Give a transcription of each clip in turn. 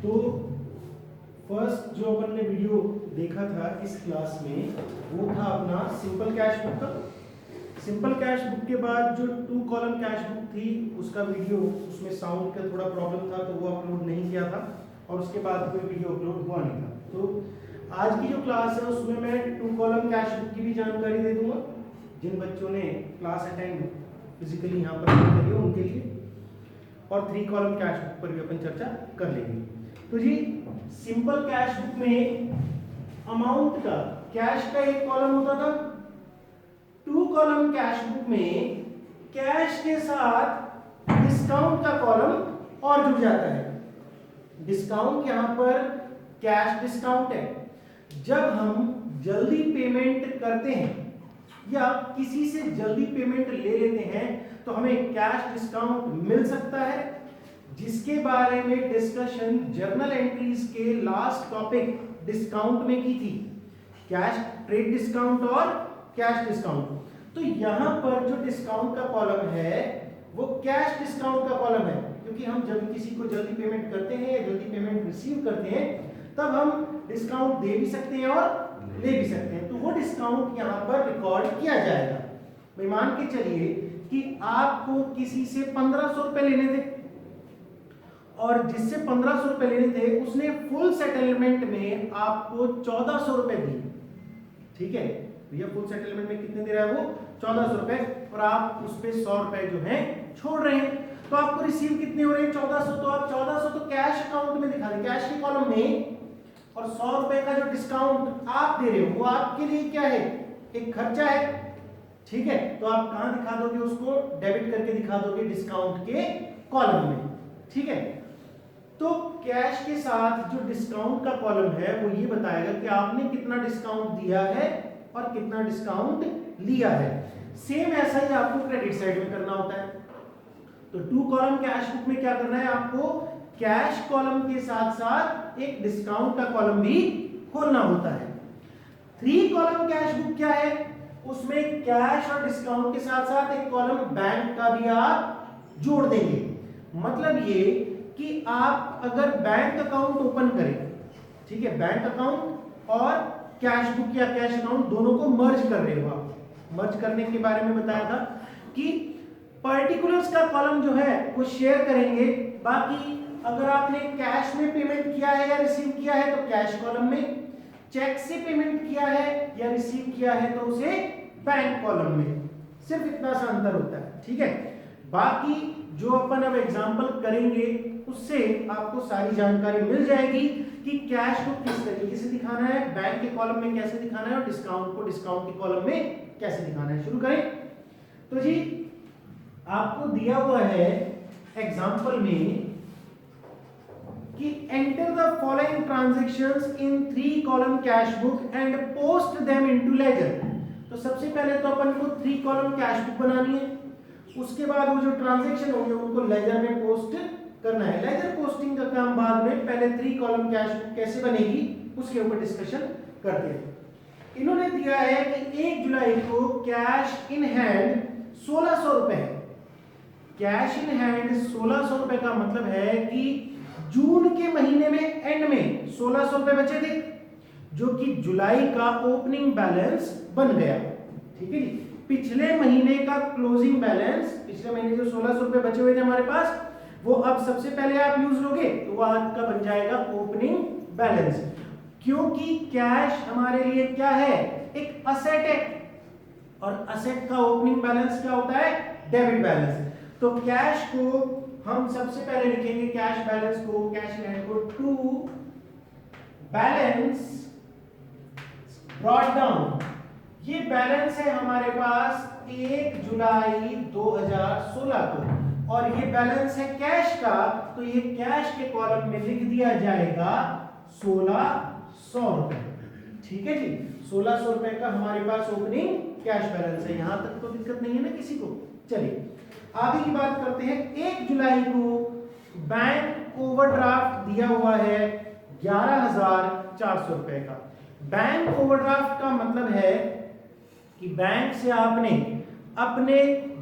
तो फर्स्ट जो अपन ने वीडियो देखा था इस क्लास में वो था अपना सिंपल कैश बुक का। सिंपल कैश बुक के बाद जो 2 कॉलम कैश बुक थी उसका वीडियो, उसमें साउंड का थोड़ा प्रॉब्लम था तो वो अपलोड नहीं किया था और उसके बाद कोई वीडियो अपलोड हुआ नहीं था। तो आज की जो क्लास है उसमें मैं 2 कॉलम कैश बुक की भी जानकारी दे दूंगा जिन बच्चों ने क्लास अटेंड फिजिकली यहाँ पर नहीं करी हो उनके लिए, और 3 कॉलम कैश बुक पर भी अपन चर्चा कर लेंगे। तो जी सिंपल कैश बुक में अमाउंट का, कैश का एक कॉलम होता था। 2 कॉलम कैश बुक में कैश के साथ डिस्काउंट का कॉलम और जुड़ जाता है। डिस्काउंट यहां पर कैश डिस्काउंट है। जब हम जल्दी पेमेंट करते हैं या किसी से जल्दी पेमेंट ले लेते हैं तो हमें कैश डिस्काउंट मिल सकता है, जिसके बारे में डिस्कशन जर्नल एंट्रीज के लास्ट टॉपिक डिस्काउंट में की थी, कैश ट्रेड डिस्काउंट और कैश डिस्काउंट। तो यहां पर जो डिस्काउंट का कॉलम है वो कैश डिस्काउंट का कॉलम है, क्योंकि हम जब किसी को जल्दी पेमेंट करते हैं या जल्दी पेमेंट रिसीव करते हैं तब हम डिस्काउंट दे भी सकते हैं और ले भी सकते हैं, तो वो डिस्काउंट यहां पर रिकॉर्ड किया जाएगा। भाई मान के चलिए कि आपको किसी से 1500 रुपए लेने थे और जिससे 1500 रुपए लेने थे उसने फुल सेटलमेंट में आपको 1400 रुपए दिए। ठीक है भैया, फुल सेटलमेंट में कितने दे रहा है वो 1400 रुपए, और आप उस पे 100 रुपए जो है छोड़ रहे हैं, तो आपको रिसीव कितने हो रहे हैं 1400। तो आप 1400 तो कैश अकाउंट में दिखा दें, कैश के कॉलम में, और 100 रुपए का जो डिस्काउंट आप दे रहे हो वो आपके लिए क्या है, एक खर्चा है। ठीक है, तो आप कहां दिखा दोगे उसको, डेबिट करके दिखा दोगे डिस्काउंट के कॉलम में। ठीक है, तो कैश के साथ जो डिस्काउंट का कॉलम है वो ये बताएगा कि आपने कितना डिस्काउंट दिया है और कितना डिस्काउंट लिया है। सेम ऐसा ही आपको क्रेडिट साइड में करना होता है। तो 2 कॉलम कैश बुक में क्या करना है, आपको कैश कॉलम के साथ साथ एक डिस्काउंट का कॉलम भी खोलना होता है। 3 कॉलम कैश बुक क्या है, उसमें कैश और डिस्काउंट के साथ साथ एक कॉलम बैंक का भी आप जोड़ देंगे। मतलब ये कि आप अगर बैंक अकाउंट ओपन करें, ठीक है, बैंक अकाउंट और कैश बुक या कैश अकाउंट दोनों को मर्ज कर रहे हो आप। मर्ज करने के बारे में बताया था कि पर्टिकुलर्स का कॉलम जो है वो शेयर करेंगे, बाकी अगर आपने कैश में पेमेंट किया है या रिसीव किया है तो कैश कॉलम में, चेक से पेमेंट किया है या रिसीव किया है तो उसे बैंक कॉलम में। सिर्फ इतना सा अंतर होता है। ठीक है, बाकी जो अपन अब एग्जांपल करेंगे उससे आपको सारी जानकारी मिल जाएगी कि कैश को किस तरीके से दिखाना है, बैंक के कॉलम में कैसे दिखाना है और डिस्काउंट को डिस्काउंट के कॉलम में कैसे दिखाना है। शुरू करें। तो जी आपको दिया हुआ है एग्जांपल में कि enter the following transactions in 3 column cash book and post them into ledger. तो सबसे पहले तो अपन को 3 कॉलम कैश बुक बनानी है, उसके बाद वो जो ट्रांजैक्शन होंगे उनको लेजर में पोस्ट करना है। लेजर पोस्टिंग का काम बाद में, पहले 3 कॉलम कैश बुक कैसे बनेगी उसके ऊपर डिस्कशन करते हैं। इन्होंने दिया है कि 1 जुलाई को कैश इन हैंड 1600 रुपए है। कैश इन हैंड 1600 रुपए का मतलब है कि जून के महीने में एंड में 1600 रुपए बचे थे, जो कि जुलाई का ओपनिंग बैलेंस बन गया। ठीक है जी, पिछले महीने का क्लोजिंग बैलेंस, पिछले महीने जो 1600 रुपए बचे हुए थे हमारे पास, वो अब सबसे पहले आप यूज लोगे तो वो आपका बन जाएगा ओपनिंग बैलेंस, क्योंकि कैश हमारे लिए क्या है, एक असेट है, और असेट का ओपनिंग बैलेंस क्या होता है, डेबिट बैलेंस। तो कैश को हम सबसे पहले लिखेंगे, कैश बैलेंस को, कैश इन हैंड को, टू बैलेंस ब्रॉट डाउन। ये बैलेंस है हमारे पास 1 जुलाई 2016 को, और ये बैलेंस है कैश का, तो ये कैश के कॉलम में लिख दिया जाएगा 1600 रुपए। ठीक है जी, 1600 रुपए का हमारे पास ओपनिंग कैश बैलेंस है। यहां तक तो दिक्कत नहीं है ना किसी को। चलिए आगे की बात करते हैं। 1 जुलाई को बैंक ओवरड्राफ्ट दिया हुआ है 11,400 रुपए का। बैंक ओवरड्राफ्ट का मतलब है कि बैंक से आपने अपने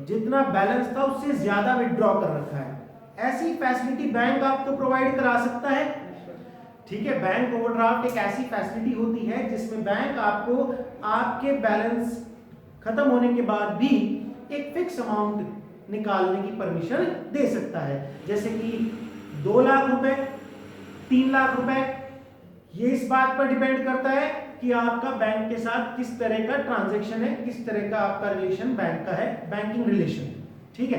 जितना बैलेंस था उससे ज्यादा विथड्रॉ कर रखा है। ऐसी फैसिलिटी बैंक आपको प्रोवाइड करा सकता है ठीक है, बैंक ओवरड्राफ्ट एक ऐसी फैसिलिटी होती है जिसमें बैंक आपको आपके बैलेंस खत्म होने के बाद भी एक फिक्स अमाउंट निकालने की परमिशन दे सकता है, जैसे कि 2 लाख रुपए, 3 लाख रुपए। ये इस बात पर डिपेंड करता है कि आपका बैंक के साथ किस तरह का ट्रांजैक्शन है, किस तरह का आपका रिलेशन बैंक का है, बैंकिंग रिलेशन। ठीक है,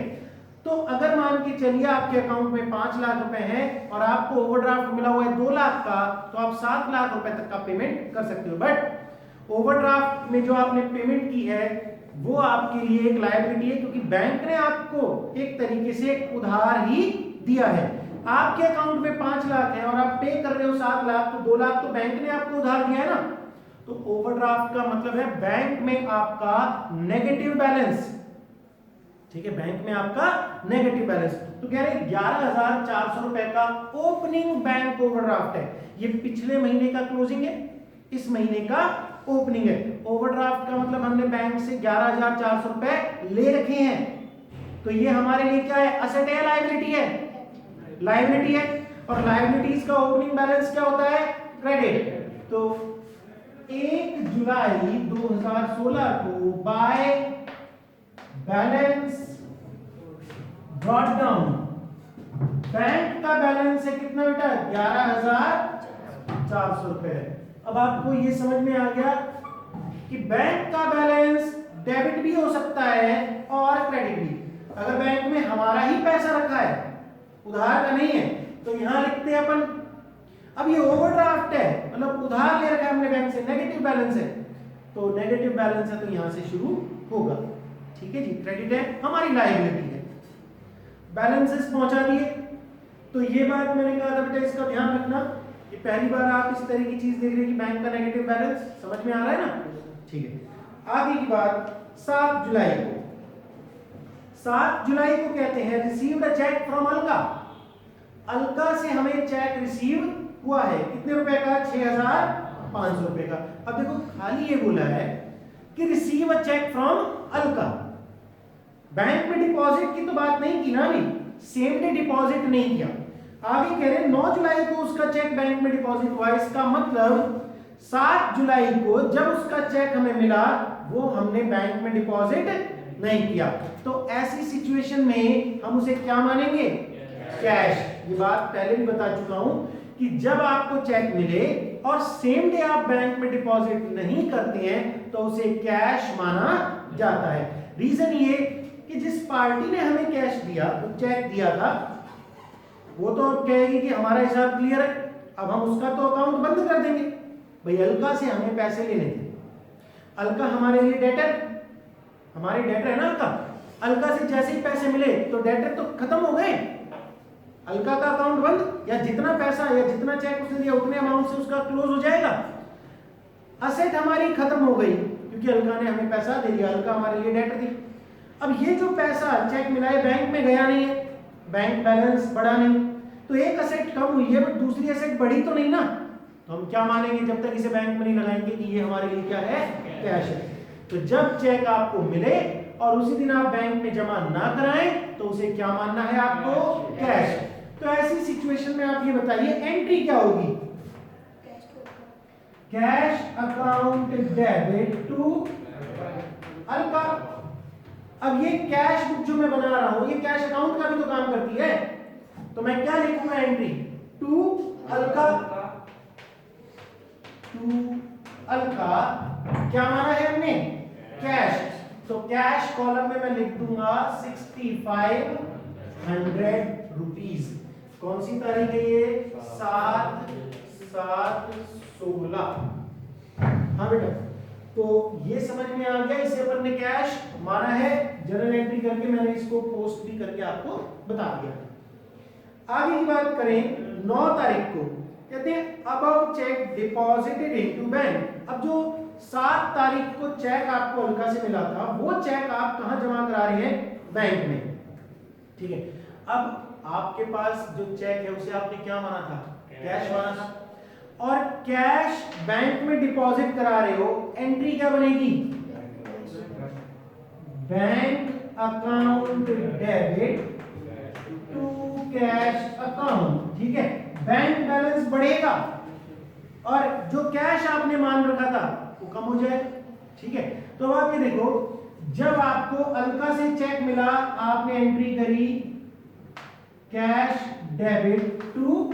तो अगर मान के चलिए आपके अकाउंट में 5 लाख रुपए हैं और आपको ओवरड्राफ्ट मिला हुआ है 2 लाख का, तो आप 7 लाख रुपए तक का पेमेंट कर सकते हो। बट ओवरड्राफ्ट में जो आपने पेमेंट की है वो आपके लिए एक लायबिलिटी है, क्योंकि बैंक ने आपको एक तरीके से उधार ही दिया है। आपके अकाउंट में 5 लाख है और आप पे कर रहे हो 7 लाख, तो 2 लाख तो बैंक ने आपको उधार दिया है ना। तो ओवरड्राफ्ट का मतलब है बैंक में आपका नेगेटिव बैलेंस। ठीक है, बैंक में आपका नेगेटिव बैलेंस। तो कह रहे 11,400 रुपए का ओपनिंग बैंक ओवरड्राफ्ट है। ये पिछले महीने का क्लोजिंग है, इस महीने का ओपनिंग है। ओवरड्राफ्ट का मतलब हमने बैंक से 11,400 रुपए ले रखे हैं, तो ये हमारे लिए क्या है, असेट है, लायबिलिटी है, लायबिलिटी है। और लायबिलिटीज का ओपनिंग बैलेंस क्या होता है, क्रेडिट। तो 1 जुलाई 2016 को by balance brought down, bank का बैलेंस है कितना बेटा, 11,400 रुपए। अब आपको ये समझ में आ गया कि बैंक का बैलेंस डेबिट भी हो सकता है और क्रेडिट भी। अगर बैंक में हमारा ही पैसा रखा है, उधार का नहीं है, तो यहां लिखते हैं अपन, अब ये ओवरड्राफ्ट है मतलब उधार ले रखा है हमने बैंक से, नेगेटिव बैलेंस है, तो नेगेटिव बैलेंस है तो यहां से शुरू होगा। ठीक है जी, क्रेडिट है, हमारी लायबिलिटी है। बैलेंसेस पहुंचा दिए, तो ये बात मैंने कहा था बेटा, इसका ध्यान रखना कि पहली बार आप इस तरह की चीज देख रहे हैं कि बैंक का नेगेटिव बैलेंस, समझ में आ रहा है ना। ठीक है, आगे की बात, 7 जुलाई को, 7 जुलाई को कहते हैं received a cheque from Alka. Alka से हमें चेक रिसीव हुआ है, कितने रुपए का, 6,500 रुपए का। अब देखो खाली ये बोला है कि receive a cheque from Alka, bank में डिपॉजिट की तो बात नहीं की ना, अभी सेम डे डिपॉजिट नहीं किया। आगे कह रहे 9 जुलाई को उसका चेक बैंक में डिपॉजिट हुआ, इसका मतलब 7 जुलाई को जब उसका चेक हमें मिला वो हमने बैंक में डिपॉजिट नहीं किया। तो ऐसी सिचुएशन में हम उसे क्या मानेंगे, कैश। ये बात पहले भी बता चुका हूं कि जब आपको चेक मिले और सेम डे आप बैंक में डिपॉजिट नहीं करते हैं तो उसे कैश माना जाता है। रीजन ये कि जिस पार्टी ने हमें कैश दिया, तो चेक दिया था, वो तो अब कहेगी कि हमारा हिसाब क्लियर है, अब हम उसका तो अकाउंट बंद कर देंगे। भाई अलका से हमें पैसे लेने थे, अलका हमारे लिए डेटर, हमारे डेटर है ना अलका। अलका से जैसे ही पैसे मिले तो डेटर तो खत्म हो गए, अलका का अकाउंट बंद, या जितना पैसा या जितना चेक उसने दिया उतने अमाउंट से उसका क्लोज हो जाएगा। असेट हमारी खत्म हो गई क्योंकि अलका ने हमें पैसा दे दिया, अलका हमारे लिए डेटर थी। अब ये जो पैसा चेक मिला है बैंक में गया नहीं है, बैंक बैलेंस बढ़ा नहीं, तो एक असेट कम हुई है बट दूसरी असेट बढ़ी तो नहीं ना। तो हम क्या मानेंगे, जब तक इसे बैंक में नहीं लगाएंगे कि ये हमारे लिए क्या है, कैश है। तो जब चेक आपको मिले और उसी दिन आप बैंक में जमा ना कराएं तो उसे क्या मानना है आपको, कैश। तो ऐसी सिचुएशन में आप ये बताइए एंट्री क्या होगी, cash account debit to Alka. अब ये कैश बुक जो मैं बना रहा हूं ये कैश अकाउंट का भी तो काम करती है, तो मैं क्या लिखूंगा, entry to Alka, to Alka. क्या माना है हमने, कैश। तो कैश कॉलम में मैं लिख दूंगा 6,500 रुपीज। कौन सी तारीख है ये, 7/7/16। हाँ बेटा, तो ये समझ में आ गया, इसे अपन ने कैश माना है, जर्नल एंट्री करके मैंने इसको पोस्ट भी करके आपको बता दिया। आगे की बात करें, 9 तारीख को कहते हैं above check deposited into bank. अब जो 7 तारीख को चेक आपको अलका से मिला था वो चेक आप कहां जमा करा रहे हैं, बैंक में। ठीक है, अब आपके पास जो चेक है उसे आपने क्या माना था, कैश माना था, और कैश बैंक में डिपॉजिट करा रहे हो, एंट्री क्या बनेगी, bank account debit to cash account. ठीक है, बैंक बैलेंस बढ़ेगा और जो कैश आपने मान रखा था वो कम हो जाएगा। ठीक है, तो अब आप ये देखो, जब आपको अलका से चेक मिला, आपने एंट्री करी कैश डेबिट टू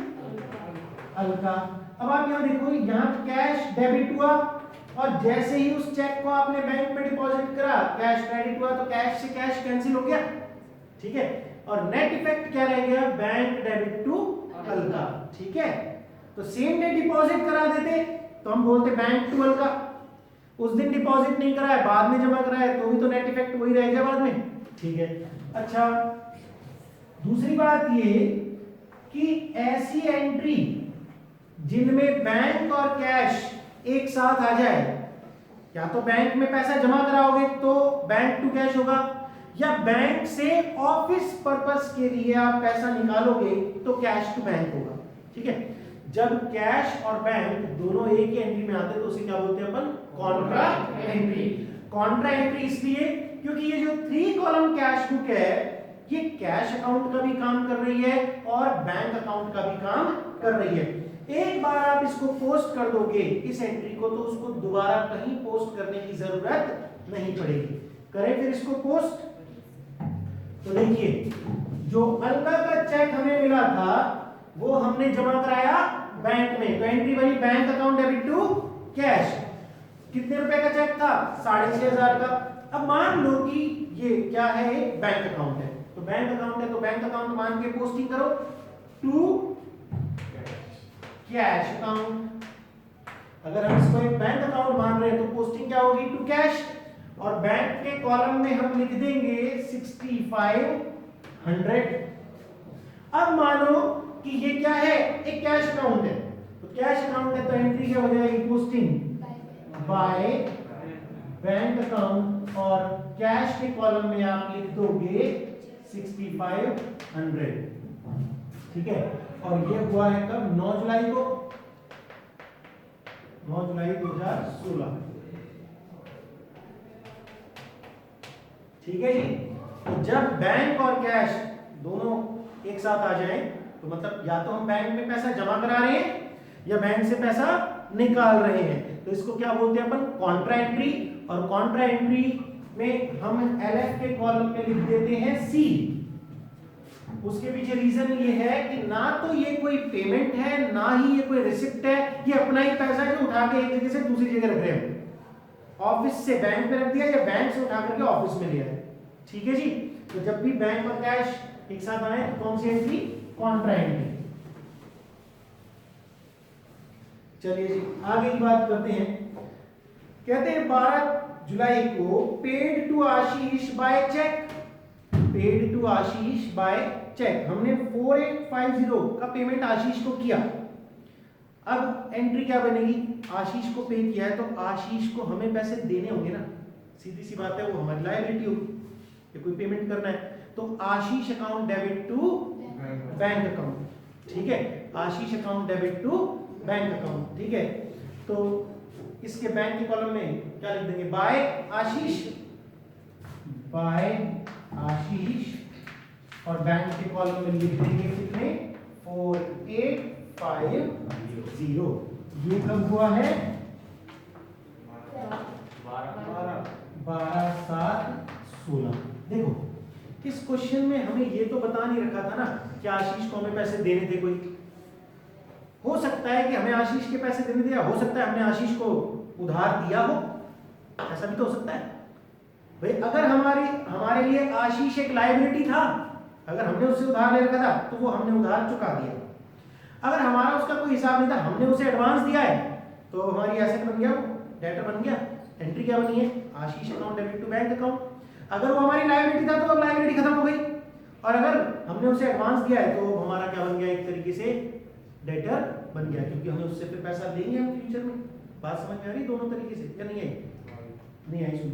अलका। अब आप यहां देखो, यहां कैश डेबिट हुआ और जैसे ही उस चेक को आपने बैंक में डिपॉजिट करा, कैश क्रेडिट हुआ, तो कैश से कैश कैंसिल हो गया। ठीक है, और नेट इफेक्ट क्या रह गया, बैंक डेबिट टू अलका। ठीक है, तो सेम डे डिपॉजिट करा देते तो हम बोलते बैंक टू अलका। उस दिन डिपॉजिट नहीं करा है, बाद में जमा करा है, तो भी तो नेट इफेक्ट वही रह गया बाद में। ठीक है, अच्छा दूसरी बात ये कि ऐसी एंट्री जिनमें बैंक और कैश एक साथ आ जाए, या तो बैंक में पैसा जमा कराओगे तो बैंक टू कैश होगा, या बैंक से ऑफिस पर्पस के लिए आप पैसा निकालोगे तो कैश टू बैंक होगा। ठीक है, जब कैश और बैंक दोनों एक ही एंट्री में आते हैं तो उसे क्या बोलते हैं अपन, कॉन्ट्रा एंट्री। कॉन्ट्रा एंट्री इसलिए क्योंकि ये जो 3 कॉलम कैश बुक है, ये कैश अकाउंट का भी काम कर रही है और बैंक अकाउंट का भी काम कर रही है। एक बार आप इसको पोस्ट कर दोगे इस एंट्री को, तो उसको दोबारा कहीं पोस्ट करने की जरूरत नहीं पड़ेगी। करें फिर इसको पोस्ट। तो देखिए, जो अलका का चेक हमें मिला था वो हमने जमा कराया बैंक में, तो एंट्री बनी bank account debit to cash. कितने रुपए का चेक था, 6,500 का। अब मान लो कि ये क्या है, एक बैंक अकाउंट है, तो बैंक अकाउंट है तो बैंक अकाउंट मान के पोस्टिंग करो टू कैश अकाउंट। अगर हम इसको एक बैंक अकाउंट मान रहे हैं तो पोस्टिंग क्या होगी, टू कैश, और बैंक के कॉलम में हम लिख देंगे 6,500। अब मानो कि ये क्या है, एक कैश अकाउंट है, तो कैश अकाउंट है तो एंट्री क्या हो जाएगी, पोस्टिंग बाय बैंक अकाउंट, और कैश के कॉलम में आप लिख दोगे 6,500। ठीक है, और ये हुआ है कब, 9 जुलाई को, 9 जुलाई 2016। ठीक है जी, तो जब बैंक और कैश दोनों एक साथ आ जाएं, तो मतलब या तो हम बैंक में पैसा जमा करा रहे हैं या बैंक से पैसा निकाल रहे हैं, तो इसको क्या बोलते हैं अपन, कॉन्ट्रा एंट्री। और कॉन्ट्रा एंट्री में हम एलएफ के कॉलम में लिख देते हैं सी। उसके पीछे रीजन ये है कि ना तो ये कोई पेमेंट है, ना ही ये कोई रिसिप्ट है, ये अपना ही पैसा है जो उठा के एक जगह से दूसरी जगह रख रहे हैं। ऑफिस से बैंक में रख दिया या बैंक से उठा करके ऑफिस में लिया है। ठीक है जी, तो जब भी बैंक और कैश एक साथ आए तो कौन सी एंट्री, कॉन्ट्रा एंट्री। चलिए जी, आगे की बात करते हैं। कहते हैं 12 जुलाई को paid to Ashish by cheque, paid to Ashish by cheque, हमने 4850 का पेमेंट आशीष को किया। अब एंट्री क्या बनेगी, आशीष को पे किया है तो आशीष को हमें पैसे देने होंगे ना, सीधी सी बात है, वो हमारी लायबिलिटी होगी, ये कोई पेमेंट करना है, तो Ashish account debit to bank account. ठीक है, Ashish account debit to bank account. ठीक है, तो इसके बैंक के कॉलम में क्या लिख देंगे, बाय आशीष, बाय आशीष, और बैंक के कॉलम में लिख देंगे कितने, 4850। ये कब हुआ है, 12/7/16। देखो इस क्वेश्चन में हमें ये तो बता नहीं रखा था ना कि आशीष को हमें पैसे देने थे। कोई हो सकता है कि हमें आशीष के पैसे देने थे, हो सकता है हमने आशीष को उधार दिया हो, ऐसा भी तो हो सकता है भाई। अगर हमारे लिए आशीष एक लायबिलिटी था, अगर हमने उससे उधार ले रखा था तो वो हमने उधार चुका दिया। अगर हमारा उसका कोई हिसाब नहीं था, हमने उसे एडवांस दिया है, तो हमारी एसेट बन गया, डेटर बन गया। एंट्री क्या बनी है, Ashish account debit to bank account. अगर वो हमारी लायबिलिटी था तो अब लायबिलिटी खत्म हो गई, और अगर हमने उसे एडवांस दिया है तो हमारा क्या बन गया, एक तरीके से डेटर बन गया, क्योंकि हमें उससे फिर पैसा देंगे हम फ्यूचर में। बात समझ में आ रही दोनों तरीके से या नहीं आई, नहीं आई? सुन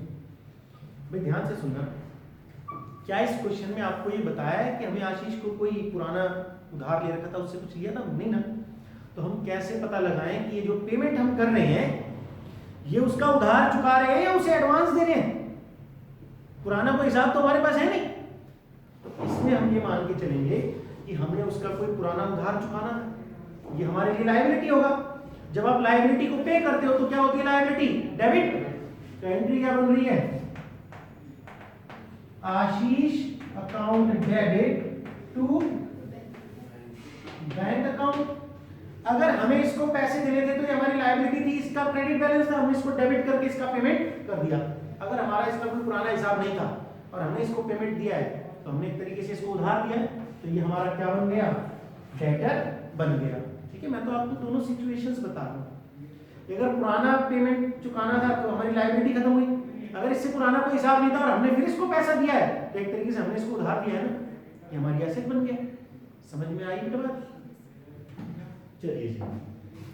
भाई, ध्यान से सुनना। क्या इस क्वेश्चन में आपको ये बताया है कि हमें आशीष को कोई पुराना उधार ले रखा था, उससे कुछ लिया था? नहीं ना। तो हम कैसे पता लगाएं कि ये जो पेमेंट हम कर रहे हैं ये उसका उधार चुका रहे हैं या उसे एडवांस दे रहे हैं? पुराना कोई हिसाब तो हमारे पास है नहीं, तो इसमें हम ये मान के चलेंगे कि हमने उसका कोई पुराना उधार चुकाना है, ये हमारे लिए लायबिलिटी होगा। जब आप लायबिलिटी को पे करते हो तो क्या होती है लायबिलिटी? डेबिट। तो एंट्री क्या बन रही है? Ashish account debit to bank account. अगर हमें इसको पैसे देने थे तो ये हमारी लायबिलिटी थी, इसका क्रेडिट बैलेंस था, हमने इसको डेबिट करके इसका पेमेंट कर दिया। अगर हमारा इसका कोई पुराना हिसाब नहीं था और हमने इसको पेमेंट दिया है तो हमने एक तरीके से इसको उधार दिया है, तो ये हमारा क्या बन गया? डेटर बन गया। ठीक है, मैं तो आपको दोनों सिचुएशंस बता रहा हूँ। अगर पुराना पेमेंट चुकाना था तो हमारी लायबिलिटी खत्म हुई, अगर इससे पुराना कोई हिसाब नहीं था और हमने फिर इसको पैसा दिया है तो एक तरीके से हमने इसको उधार दिया है ना, ये हमारी एसेट बन गया। समझ में आई बेटा बात? चलिए जी,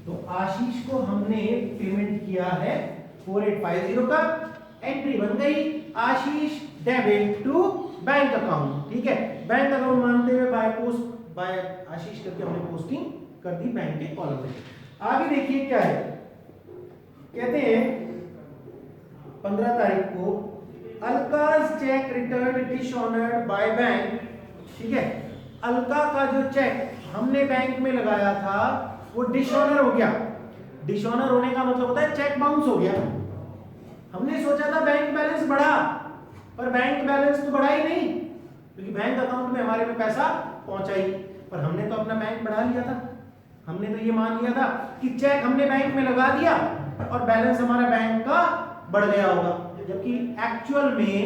तो आशीष को हमने पेमेंट किया है 4850 का, एंट्री बन गई आशीष डेबिट टू बैंक अकाउंट। ठीक है, बैंक अकाउंट मानते हुए बाय पोस्ट बाय आशीष करके हमने पोस्टिंग कर दी बैंक के कॉलम में। आगे देखिए क्या है, कहते हैं 15 तारीख को Alka's cheque return dishonoured by bank. ठीक है, अलका का जो चेक हमने बैंक में लगाया था वो डिसऑनर हो गया। डिसऑनर होने का मतलब होता है चेक बाउंस हो गया। हमने सोचा था बैंक बैलेंस बढ़ा, पर बैंक बैलेंस तो बढ़ा ही नहीं, क्योंकि बैंक अकाउंट में हमारे में पैसा पहुंचा ही, पर हमने तो अपना बैंक बढ़ा लिया था। हमने तो ये मान लिया था कि चेक हमने बैंक में लगा दिया और बैलेंस हमारा बैंक का बढ़ गया होगा, जबकि एक्चुअल में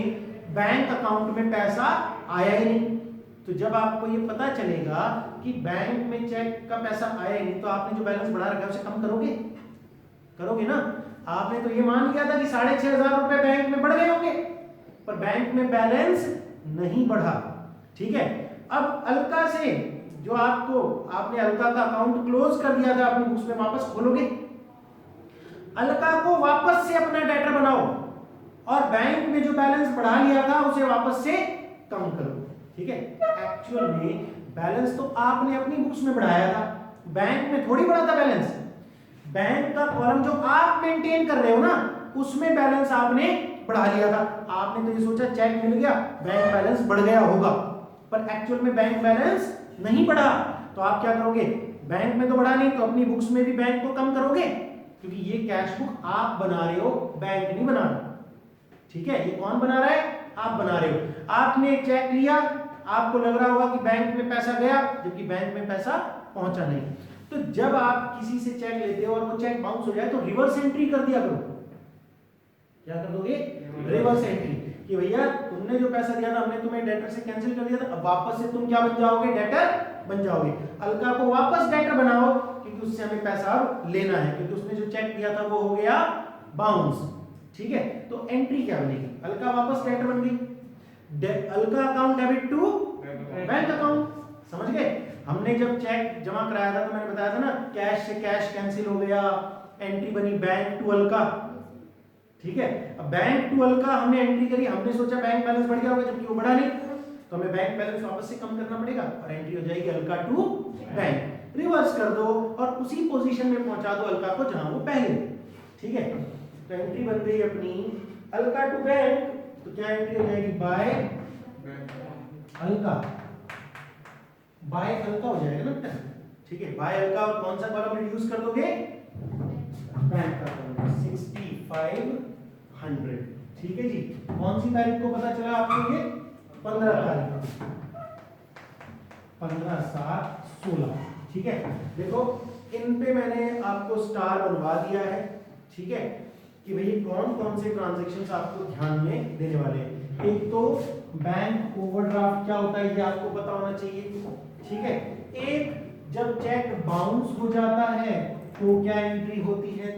बैंक अकाउंट में पैसा आया ही नहीं। तो जब आपको ये पता चलेगा कि बैंक में चेक का पैसा आया ही नहीं, तो आपने जो बैलेंस बढ़ा रखा है उसे कम करोगे ना। आपने तो ये मान लिया था कि 6500 रुपए बैंक में बढ़ गए होंगे, पर बैंक में बैलेंस नहीं बढ़ा। ठीक है, अब अलका से जो आपने अलका का अकाउंट क्लोज कर दिया था अपनी बुक्स में, वापस खोलोगे, अलका को वापस से अपना डेटर बनाओ और बैंक में जो बैलेंस बढ़ा लिया था उसे वापस से कम करो। ठीक है, एक्चुअल में बैलेंस तो आपने अपनी बुक्स में बढ़ाया था, बैंक में थोड़ी बढ़ा था बैलेंस। बैंक का कॉलम जो आप मेंटेन कर रहे हो ना, उसमें बैलेंस आपने बढ़ा लिया था। आपने तो ये सोचा चेक मिल गया, बैंक बैलेंस बढ़ गया होगा, पर एक्चुअल में बैंक बैलेंस नहीं बढ़ा। तो आप क्या करोगे? बैंक में तो बढ़ा नहीं, तो अपनी बुक्स में भी बैंक को कम करोगे, क्योंकि ये कैश बुक आप बना रहे हो, बैंक नहीं बना रहा। ठीक है, ये कौन बना रहा है? आप बना रहे हो। आपने चेक लिया, आपको लग रहा होगा कि बैंक में पैसा गया, जबकि बैंक में पैसा पहुंचा नहीं। तो जब आप किसी से चेक लेते हो और वो चेक बाउंस हो जाए तो रिवर्स एंट्री कर दिया करो। क्या कर दोगे? रिवर्स एंट्री, कि भैया तुमने जो पैसा दिया था हमने तुम्हें डेटर से कैंसिल कर दिया था, अब वापस से तुम क्या बन जाओगे? डेटर बन जाओगे। अलका को वापस डेटर बनाओ, क्योंकि उससे हमें पैसा लेना है, क्योंकि उसने जो चेक दिया था वो हो गया बाउंस। ठीक है, तो एंट्री क्या बनेगी? अलका वापस डेटर बन गई, Alka account debit to bank account. समझ गए? हमने जब चेक जमा कराया था तो मैंने बताया था ना, कैश से कैश कैंसिल हो गया, एंट्री बनी बैंक टू अलका। ठीक है, अब बैंक टू अलका हमने एंट्री करी, हमने सोचा बैंक बैलेंस बढ़ गया होगा, जबकि वो बढ़ा नहीं, तो हमें बैंक बैलेंस वापस से कम करना पड़ेगा और एंट्री हो जाएगी अलका टू बैंक। रिवर्स कर दो और उसी पोजीशन में पहुंचा दो अलका को जहां वो पहले। ठीक है, तो एंट्री बन गई अपनी अलका टू बैंक, तो क्या एंट्री हो जाएगी? बाय अलका, बाय अलका हो जाएगा ना। ठीक है, बाय अलका, और कौन सा कॉलम रिड्यूस कर दोगे? बैंक का कॉलम 6500। ठीक है जी, कौन सी तारीख को पता चला आपको? ये 15 तारीख, 15/7/16। ठीक है, देखो इन पे मैंने आपको स्टार बनवा दिया है। ठीक है, कि भाई कौन कौन से ट्रांजैक्शंस आपको ध्यान में देने वाले हैं। एक तो बैंक ओवरड्राफ्ट क्या होता है ये आपको पता होना चाहिए। ठीक है, एक जब चेक बाउंस हो जाता है तो क्या एंट्री होती है।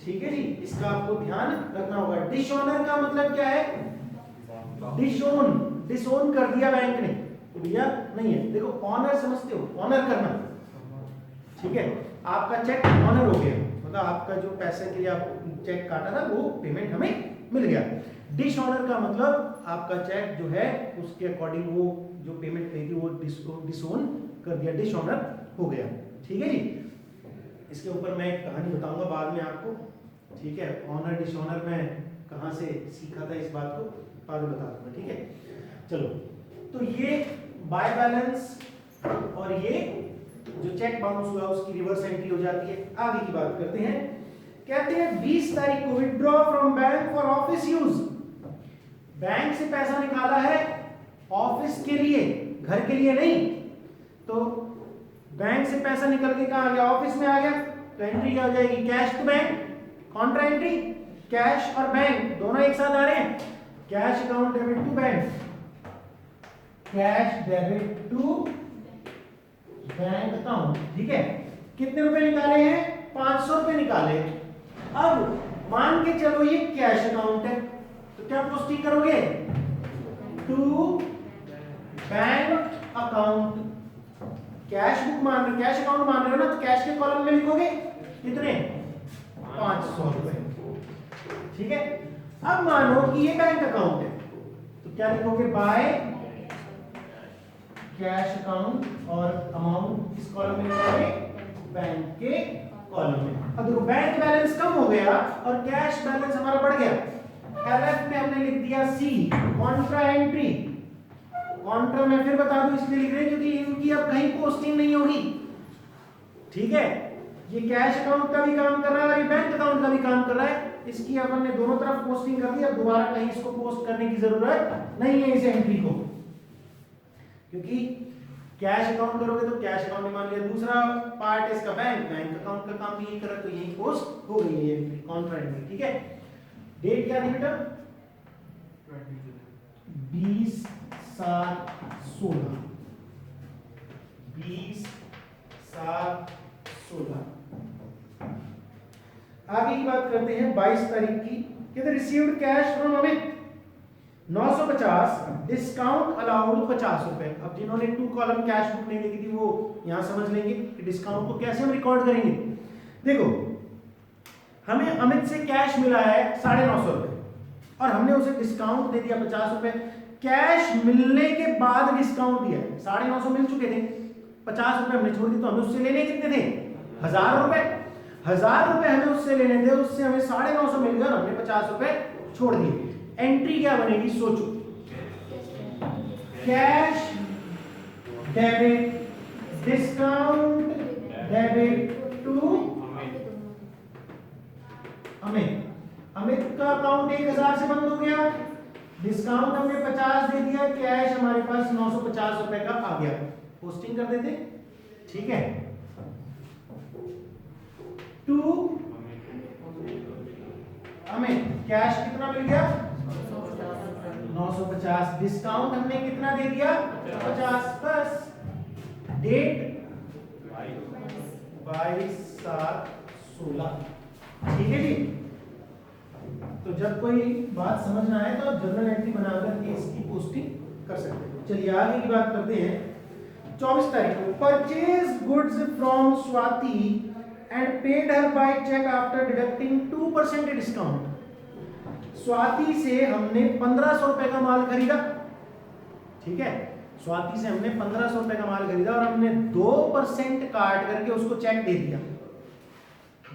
ठीक है जी, इसका आपको ध्यान रखना होगा। डिसऑनर का मतलब क्या है? डिसओन कर दिया बैंक ने, तो भैया नहीं है। देखो ऑनर समझते हो, ऑनर करना। ठीक है, आपका चेक ऑनर हो गया, मतलब आपका जो पैसे के लिए आप चेक काटा था वो पेमेंट हमें मिल गया। डिसऑनर का मतलब आपका चेक जो है उसके अकॉर्डिंग वो जो पेमेंट कही थी वो डिसओन कर दिया, डिसऑनर हो गया। ठीक है जी, इसके ऊपर मैं एक कहानी बताऊंगा बाद में आपको। ठीक है, ऑनर डिसऑनर में कहाँ से सीखा था इस बात को बाद में बता दूंगा। ठीक है, चलो, तो ये बाय बैलेंस और ये जो चेक बाउंस हुआ उसकी रिवर्स एंट्री हो जाती है। आगे की बात करते हैं। कहते हैं 20 तारीख को withdraw from bank for office use. Bank से पैसा निकाला है ऑफिस के लिए, घर के लिए नहीं। तो बैंक से पैसा निकल के कहां आ गया, ऑफिस में आ गया, तो एंट्री क्या हो जाएगी, cash to bank, contra entry. Cash और बैंक दोनों एक साथ आ रहे हैं, cash account debit to bank, cash debit to bank account. ठीक है, कितने रुपए निकाले हैं, 500 रुपए निकाले। अब मान के चलो ये कैश अकाउंट है, तो क्या पोस्टिंग करोगे, to bank account. Cash book मान रहे, कैश अकाउंट मान रहे हो ना, तो कैश के कॉलम में लिखोगे कितने, 500 रुपए। ठीक है, अब मानो कि ये बैंक अकाउंट है, तो क्या लिखोगे, बाय कैश अकाउंट, और अमाउंट इस कॉलम में लिखोगे बैंक के कॉलम में। अब देखो बैंक बैलेंस कम हो गया और कैश बैलेंस हमारा बढ़ गया। एलएफ में हमने लिख दिया सी, कॉन्ट्रा एंट्री। कॉन्ट्रा में फिर बता दूं इसलिए लिख रहे हैं क्योंकि इनकी अब कहीं पोस्टिंग नहीं होगी। ठीक है, ये कैश अकाउंट का भी काम कर रहा है और ये बैंक अकाउंट का भी काम कर रहा है। इसकी अपन ने दोनों तरफ पोस्टिंग कर दी, अब दोबारा कहीं इसको पोस्ट करने की जरूरत नहीं है इस एंट्री को, क्योंकि कैश अकाउंट करोगे तो कैश अकाउंट मान लिया। दूसरा पार्ट है इसका बैंक, बैंक अकाउंट का काम भी यही करा, तो यही पोस्ट हो गई है एंट्री, कॉन्ट्रा एंट्री। ठीक है, डेट क्या थी बेटा, 20/7/16, 20/7/16। आगे की बात करते हैं 22 तारीख की। कहते received cash from Amit 950, discount allowed 50 रुपए। अब जिन्होंने 2 कॉलम कैश बुक नहीं देखी थी वो यहां समझ लेंगे कि डिस्काउंट को कैसे हम रिकॉर्ड करेंगे। देखो, हमें अमित से कैश मिला है 950 रुपए और हमने उसे डिस्काउंट दे दिया 50 रुपए। कैश मिलने के बाद डिस्काउंट दिया, 950 मिल चुके थे, 50 रुपए हमने छोड़ दी, तो हमें उससे लेने कितने थे, 1000 रुपए। 1000 रुपए हमें उससे लेने थे, उससे हमें 950 मिल गया और हमने 50 रुपए छोड़ दिए। एंट्री क्या बनेगी, सोचो, cash debit, discount debit to Amit. Amit का अकाउंट 1000 से बंद हो गया, डिस्काउंट हमने 50 दे दिया, कैश हमारे पास 950 रुपए का आ गया, पोस्टिंग कर देते। ठीक है, टू अमित कैश कितना मिल गया, 950, डिस्काउंट हमने कितना दे दिया, 50, बस। डेट 22/7/16। ठीक है जी। तो जब कोई बात समझ ना आए तो आप जनरल एंट्री बनाकर के इसकी पोस्टिंग कर सकते हैं। चलिए आगे की बात करते हैं। 24 तारीख को purchase goods from Swati and paid her by cheque after deducting 2% discount. Swati से हमने 1500 रुपए का माल खरीदा। ठीक है, स्वाति से हमने 1500 रुपए का माल खरीदा और हमने 2% काट करके उसको चेक दे दिया।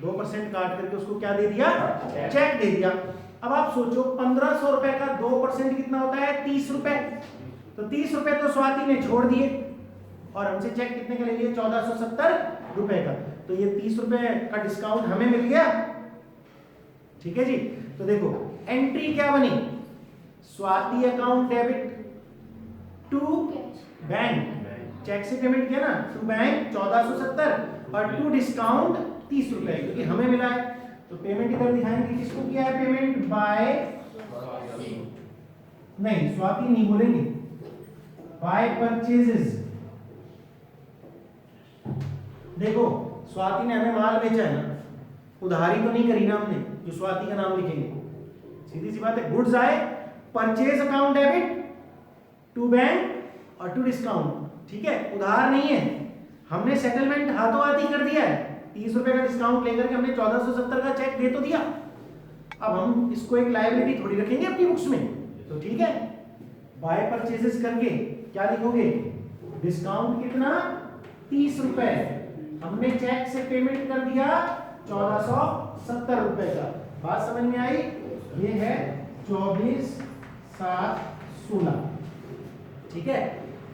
2% काट करके उसको क्या दे दिया, चेक दे दिया। अब आप सोचो 1500 रुपए का 2% कितना होता है, 30 रुपए। तो 30 रुपए तो स्वाति ने छोड़ दिए और हमसे चेक कितने का ले लिया, 1470 रुपए का। तो ये 30 रुपए का डिस्काउंट हमें मिल गया। ठीक है जी। तो देखो एंट्री क्या बनी, Swati account debit to bank, cheque से पेमेंट किया ना, टू बैंक 1470 और टू डिस्काउंट 30 रुपए, क्योंकि हमें मिला है। तो पेमेंट इधर दिखाएंगे, किसको किया है पेमेंट, बाय, नहीं स्वाति नहीं बोलेंगे, बाय परचेजेस। देखो स्वाति ने हमें माल बेचा है ना, उधारी तो नहीं करी ना हमने, जो स्वाति का नाम लिखेंगे। सीधी सी बात है, गुड्स आए, purchase account debit to bank और टू डिस्काउंट। ठीक है, उधार नहीं है, हमने सेटलमेंट हाथों हाथ ही कर दिया है। 30 रुपए का डिस्काउंट लेकर के हमने 1470 का चेक दे तो दिया। अब हम इसको एक लायबिलिटी थोड़ी रखेंगे अपनी बुक्स में, तो ठीक है, बाय परचेजेस करके क्या लिखोगे, डिस्काउंट कितना, 30 रुपए, हमने चेक से पेमेंट कर दिया 1470 रुपए का। बात समझ में आई, ये है 24/7/16। ठीक है,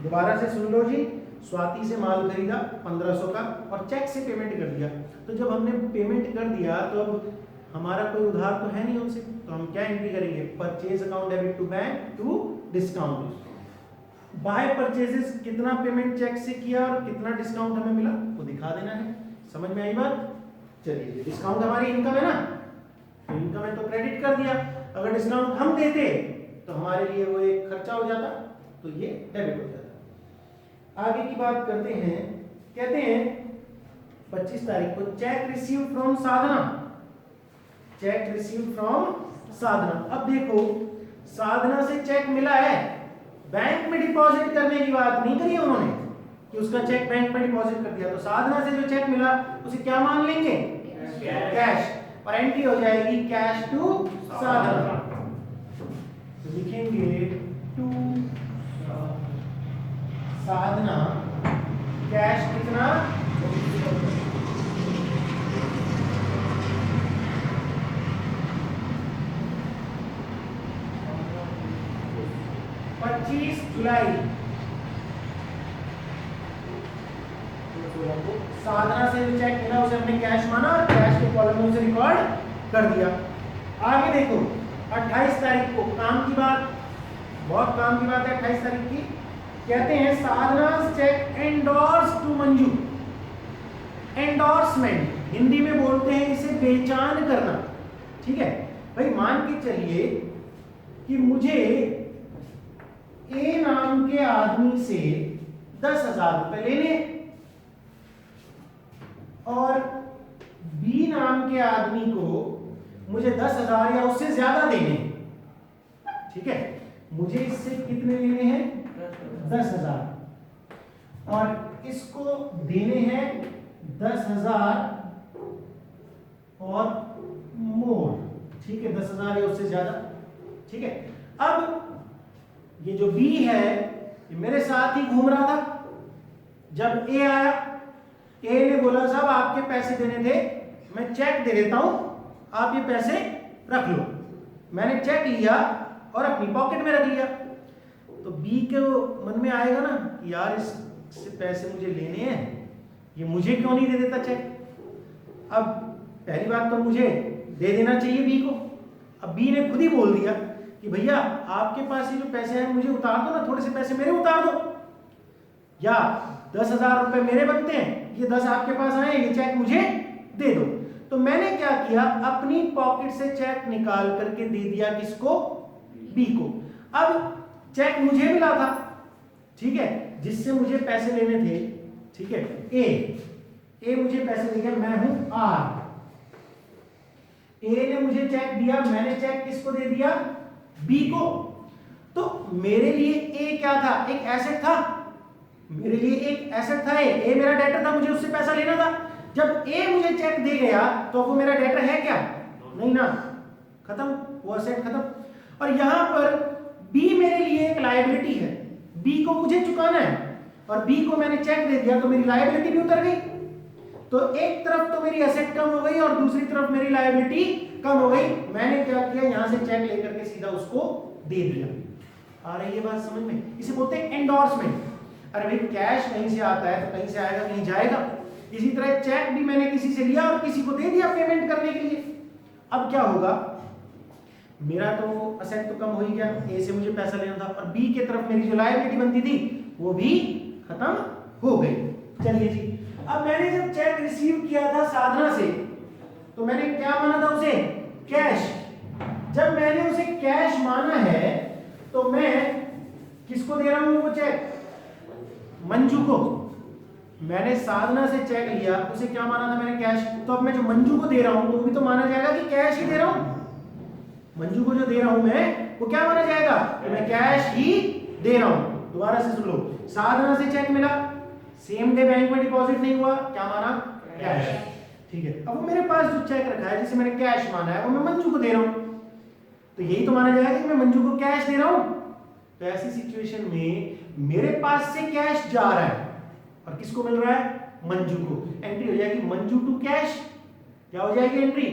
दोबारा से सुन लो जी। स्वाति से माल खरीदा 1500 का और चेक से पेमेंट कर दिया। तो जब हमने पेमेंट कर दिया तो अब हमारा कोई उधार तो है नहीं उनसे, तो हम क्या एंट्री करेंगे, purchase account debit to bank to discount. By purchases कितना पेमेंट चेक से किया और कितना डिस्काउंट हमें मिला वो दिखा देना है। समझ में आई बात? चलिए, डिस्काउंट हमारी इनकम है ना, तो इनकम है तो क्रेडिट कर दिया। अगर डिस्काउंट हम देते तो हमारे लिए वो एक खर्चा हो जाता, तो ये डेबिट हो जाता। आगे की बात करते हैं। कहते हैं 25 तारीख को cheque receive from Sadhana, cheque receive from Sadhana. अब देखो, साधना से चेक मिला है, बैंक में डिपॉजिट करने की बात नहीं करी उन्होंने कि उसका चेक बैंक में डिपॉजिट कर दिया। तो साधना से जो चेक मिला उसे क्या मान लेंगे, कैश, और एंट्री हो जाएगी कैश टू साधना। तो लिखेंगे टू साधना, कैश कितना, 25 जुलाई। साधना से जो चेक मिला उसे हमने कैश माना और कैश के कॉलम में उसे रिकॉर्ड कर दिया। आगे देखो 28 तारीख को काम की बात, बहुत काम की बात है 28 तारीख की। कहते हैं Sadhana cheque endorse to Manju. Endorsement Hindi में बोलते हैं इसे बेचान करना, ठीक है भाई। मान के चलिए कि मुझे ए नाम के आदमी से 10,000 रुपए लेने और बी नाम के आदमी को मुझे 10,000 या उससे ज्यादा देने, ठीक है। मुझे इससे कितने लेने हैं, 10,000, और इसको देने हैं 10,000 और मोर, ठीक है, 10,000 या उससे ज्यादा, ठीक है। अब ये जो बी है ये मेरे साथ ही घूम रहा था। जब ए आया, ए ने बोला साहब आपके पैसे देने थे, मैं चेक दे देता हूं, आप ये पैसे रख लो। मैंने चेक लिया और अपनी पॉकेट में रख लिया। तो बी के मन में आएगा ना कि यार इससे पैसे मुझे लेने हैं, ये मुझे क्यों नहीं दे देता चेक। अब पहली बात तो मुझे दे देना चाहिए बी को। अब बी ने खुद ही बोल दिया कि भैया आपके पास ये जो पैसे हैं मुझे उतार दो ना, थोड़े से पैसे मेरे उतार दो, या 10,000 रुपए मेरे बनते हैं, ये 10 आपके पास आए, ये चेक मुझे दे दो। तो मैंने क्या किया, अपनी पॉकेट से चेक निकाल करके दे दिया किसको, बी को। अब चेक मुझे मिला था, ठीक है, जिससे मुझे पैसे लेने थे, ठीक है, ए मुझे पैसे दे गया, मैं हूं आर। ए ने मुझे चेक दिया, मैंने चेक किसको दे दिया, बी को। तो मेरे लिए ए क्या था, एक एसेट था, मेरे लिए एक एसेट था ए मेरा डेटर था, मुझे उससे पैसा लेना था। जब ए मुझे चेक दे गया तो वो मेरा डेटर है क्या, नहीं ना, खत्म, वो एसेट खत्म। और यहां पर बी मेरे लिए एक लायबिलिटी है, बी को मुझे चुकाना है, और बी को मैंने चेक दे दिया तो मेरी लायबिलिटी भी उतर गई। तो एक तरफ तो मेरी एसेट कम हो गई और दूसरी तरफ मेरी लायबिलिटी कम हो गई। मैंने क्या किया, यहां से चेक लेकर के सीधा उसको दे दिया। आ रही है बात समझ में? इसे बोलते हैं एंडोर्समेंट। अरे भाई कैश कहीं से आता है तो कहीं से आएगा, कहीं जाएगा। इसी तरह चेक भी मैंने किसी से लिया और किसी को दे दिया पेमेंट करने के लिए। अब क्या होगा, मेरा तो असेट तो कम हो ही गया, ए से मुझे पैसा लेना था, और बी के तरफ मेरी जो लायबिलिटी बनती थी वो भी खत्म हो गई। चलिए जी, अब मैंने जब चेक रिसीव किया था साधना से तो मैंने क्या माना था उसे, कैश। जब मैंने उसे कैश माना है तो मैं किसको दे रहा हूं वो चेक, मंजू को। मैंने साधना से चेक लिया, उसे क्या माना था मैंने, कैश। तो अब मैं जो मंजू को दे रहा हूं तो वो भी तो माना जाएगा कि कैश ही दे रहा हूं। मंजू को जो दे रहा हूं मैं वो क्या माना जाएगा, तो मैं कैश ही दे रहा हूं। दोबारा से सुन लो, साधना से चेक मिला, सेम डे बैंक में डिपॉजिट नहीं हुआ, क्या माना, कैश, ठीक है। अब वो मेरे पास जो चेक रखा है जिसे मैंने कैश माना है वो मैं मंजू को दे रहा हूं, तो यही तो माना जाएगा कि मैं मंजू को कैश दे रहा हूं। तो ऐसी सिचुएशन में मेरे पास से कैश जा रहा है और किसको मिल रहा है, मंजू को। एंट्री हो जाएगी मंजू टू कैश, क्या हो जाएगी entry,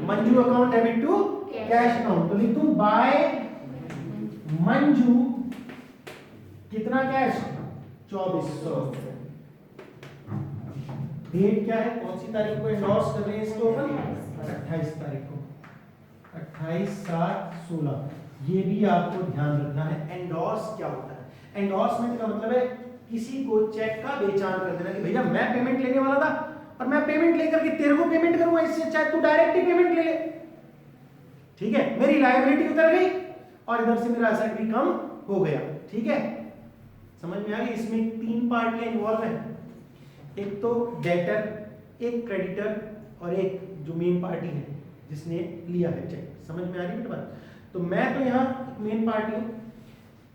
Manju account debit to cash account. तो लिख दूं बाय मंजू कितना कैश, 2400। डेट क्या है, कौन सी तारीख को एंडोर्स कर रहे हैं इसको अपन? 28 तारीख को, 28/7/16। ये भी आपको ध्यान रखना है। एंडोर्स क्या होता है? एंडोर्समेंट का मतलब है किसी को चेक का बेचान कर देना कि भैया मैं पेमेंट लेने वाला था और मैं पेमेंट लेकर के तेरे को पेमेंट करूंगा, इससे चाहे तू डायरेक्ट ही पेमेंट ले ले, ठीक है? मेरी लायबिलिटी उतर गई और इधर से मेरा एसेट भी कम हो गया, ठीक है? समझ में आ गई? इसमें 3 पार्टियां इन्वॉल्व हैं, एक तो डेटर, एक क्रेडिटर और एक जो मेन पार्टी है जिसने लिया है चेक। समझ में आ रही है बात? तो मैं तो यहाँ मेन पार्टी हूँ,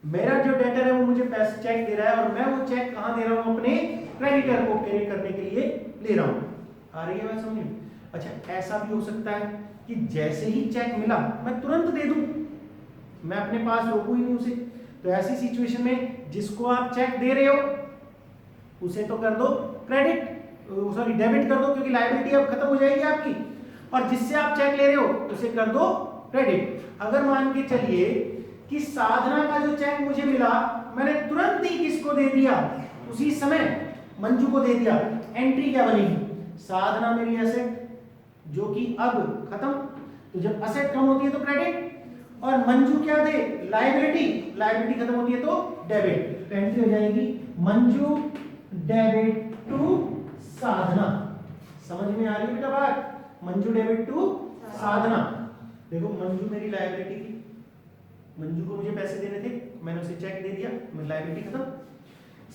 मेरा जो डेटर है वो मुझे पैसे चेक दे रहा है और मैं वो चेक कहाँ दे रहा हूँ? अपने क्रेडिटर को पे करने के लिए ले रहा हूँ। आ रही है बात समझ में? अच्छा, ऐसा भी हो सकता है कि जैसे ही चेक मिला मैं तुरंत दे दूं, मैं अपने पास रोकूं ही नहीं उसे। तो ऐसी सिचुएशन में जिसको आप चेक दे रहे हो उसे तो कर दो क्रेडिट, सॉरी डेबिट कर दो, क्योंकि लायबिलिटी अब खत्म हो जाएगी आपकी, और जिससे आप चेक ले रहे हो उसे कर दो क्रेडिट। अगर मान के चलिए कि साधना का जो चेक मुझे मिला मैंने तुरंत ही किसको दे दिया? उसी समय मंजू को दे दिया। एंट्री क्या बनेगी? साधना मेरी एसेट जो कि अब खत्म, तो जब एसेट कम होती है तो क्रेडिट, और मंजू क्या दे? लायबिलिटी, लायबिलिटी खत्म होती है तो डेबिट। तो एंट्री हो जाएगी मंजू डेबिट टू साधना। समझ में आ रही है बेटा बात? मंजू डेबिट टू साधना। देखो मंजू मेरी लायबिलिटी थी, मंजू को मुझे पैसे देने थे, मैंने उसे चेक दे दिया, मेरी लायबिलिटी खत्म।